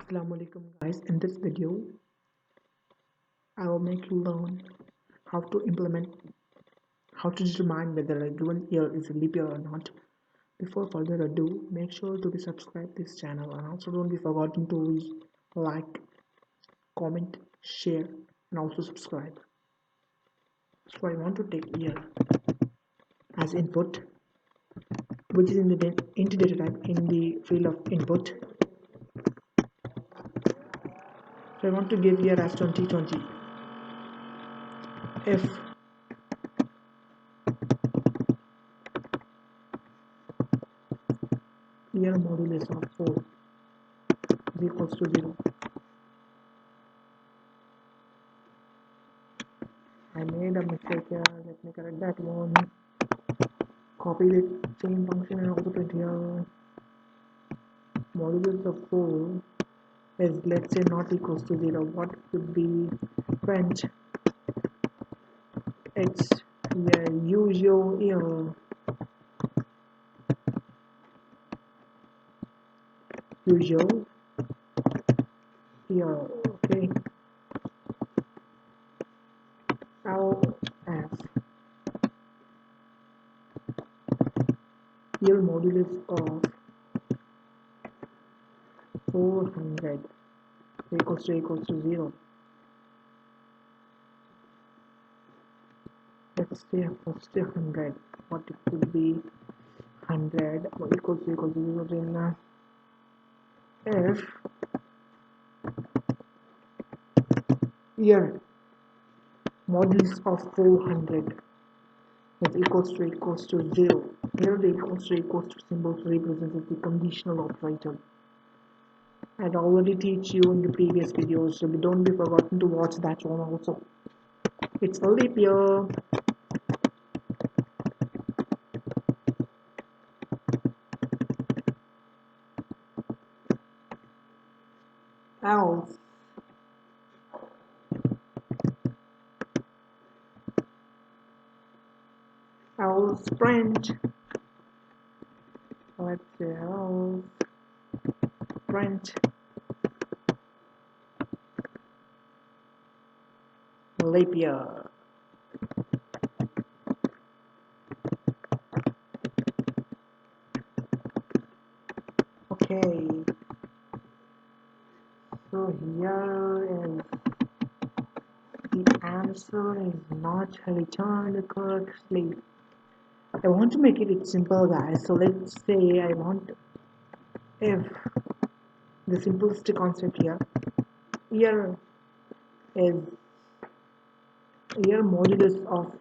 Aasalamualaikum guys, in this video I will make you learn how to implement, how to determine whether a given year is a leap year or not. Before further ado, make sure to be subscribe this channel and also don't be forgotten to like, comment, share and also subscribe. So I want to take year as input, which is in the into data type in the field of input. So I want to give year as 2020. If year modulus of 4 is equals to 0, I made a mistake here, let me correct that one. Copy the same function and also put here. Modulus of 4 is, let's say, not equals to 0. What could be French? It's usual year. Usual year. Okay. LS. Year modulus of 400 equals to 0. Let's say first 100. What it could be 100 equals to 0 in if year modulus of 400 is equals to 0. Here the equals to symbols represents the conditional operator. I'd already teach you in the previous videos, so don't be forgotten to watch that one also. It's a leap year. Else print, let's say else print leap year. Okay, so here is the answer is not returned correctly. I want to make it simple, guys. So let's say I want if the simplest concept here is year modulus of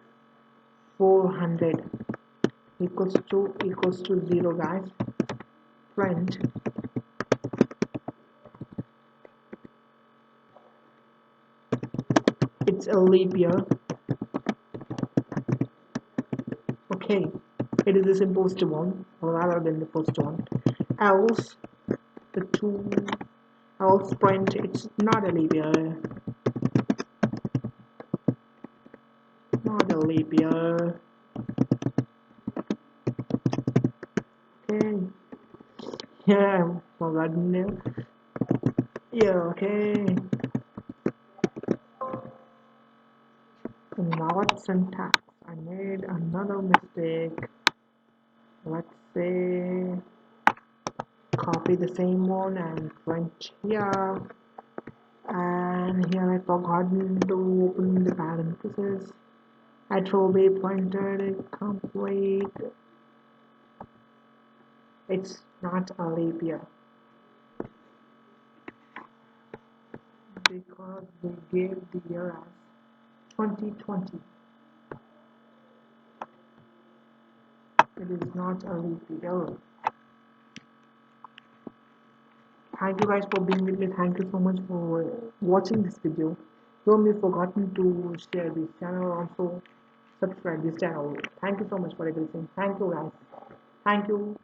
400 equals to 0, guys. Print it's a leap year. Okay, it is the simplest one rather than the first one. Else print it's not a leap year. Not a leap year. Okay. Yeah, forgotten it. Yeah, okay. Now what syntax? I made another mistake. Let's say copy the same one and print here. And here I forgotten to open the parenthesis. It will be printed complete. It's not a leap year because we gave the year as 2020. It is not a leap year. Thank you guys for being with me. Thank you so much for watching this video. Don't be forgotten to share this channel, also subscribe this channel. Thank you so much for everything. Thank you guys. Thank you.